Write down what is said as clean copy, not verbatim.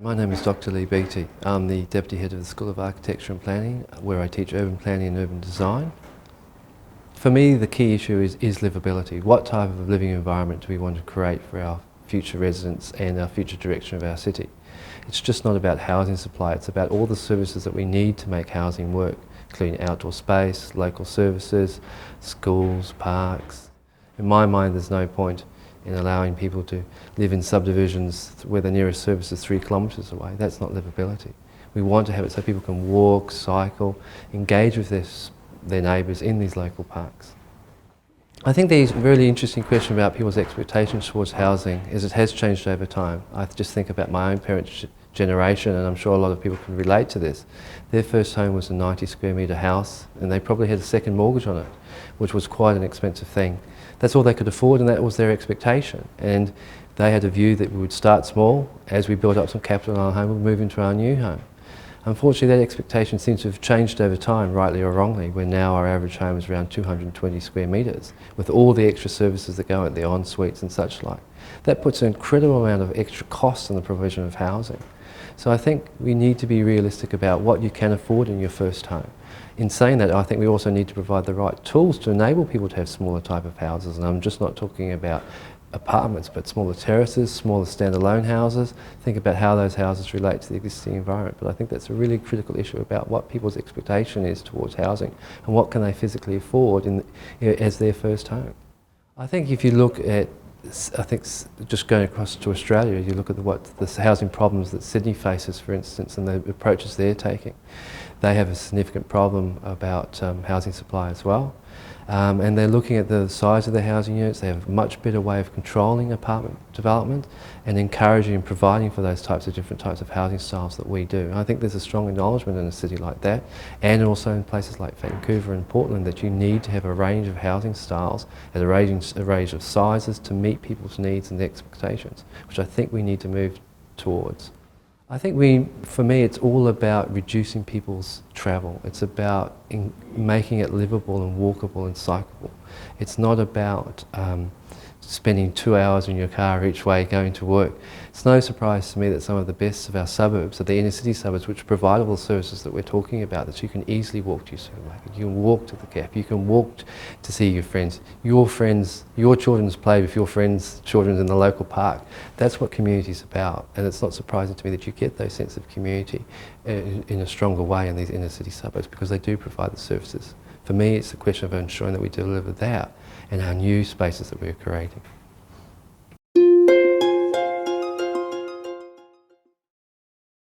My name is Dr. Lee Beattie. I'm the Deputy Head of the School of Architecture and Planning, where I teach urban planning and urban design. For me, the key issue is livability. What type of living environment do we want to create for our future residents and our future direction of our city? It's just not about housing supply, it's about all the services that we need to make housing work, including outdoor space, local services, schools, parks. In my mind, there's no point in allowing people to live in subdivisions where the nearest service is 3 kilometres away. That's not livability. We want to have it so people can walk, cycle, engage with their neighbours in these local parks. I think the really interesting question about people's expectations towards housing is it has changed over time. I just think about my own parents' generation, and I'm sure a lot of people can relate to this. Their first home was a 90 square metre house, and they probably had a second mortgage on it, which was quite an expensive thing. That's all they could afford, and that was their expectation. And they had a view that we would start small. As we built up some capital in our home, we'd move into our new home. Unfortunately, that expectation seems to have changed over time, rightly or wrongly, where now our average home is around 220 square metres, with all the extra services that go at the en-suites and such like. That puts an incredible amount of extra costs on the provision of housing. So I think we need to be realistic about what you can afford in your first home. In saying that, I think we also need to provide the right tools to enable people to have smaller type of houses, and I'm just not talking about apartments, but smaller terraces, smaller standalone houses. Think about how those houses relate to the existing environment. But I think that's a really critical issue about what people's expectation is towards housing and what can they physically afford as their first home. I think if you look at, just going across to Australia, you look at the housing problems that Sydney faces, for instance, and the approaches they're taking. They have a significant problem about housing supply as well. And they're looking at the size of the housing units. They have a much better way of controlling apartment development and encouraging and providing for those different types of housing styles that we do. And I think there's a strong acknowledgement in a city like that, and also in places like Vancouver and Portland, that you need to have a range of housing styles at a range of sizes to meet people's needs and expectations, which I think we need to move towards. I think for me, it's all about reducing people's travel. It's about making it livable and walkable and cyclable. It's not about spending 2 hours in your car each way going to work. It's no surprise to me that some of the best of our suburbs are the inner city suburbs, which provide all the services that we're talking about, that you can easily walk to your supermarket, you can walk to the cafe, you can walk to see your friends, your children's play with your friends' children in the local park. That's what community is about, and it's not surprising to me that you get those sense of community in a stronger way in these inner city suburbs, because they do provide the services. For me, it's a question of ensuring that we deliver that in our new spaces that we're creating.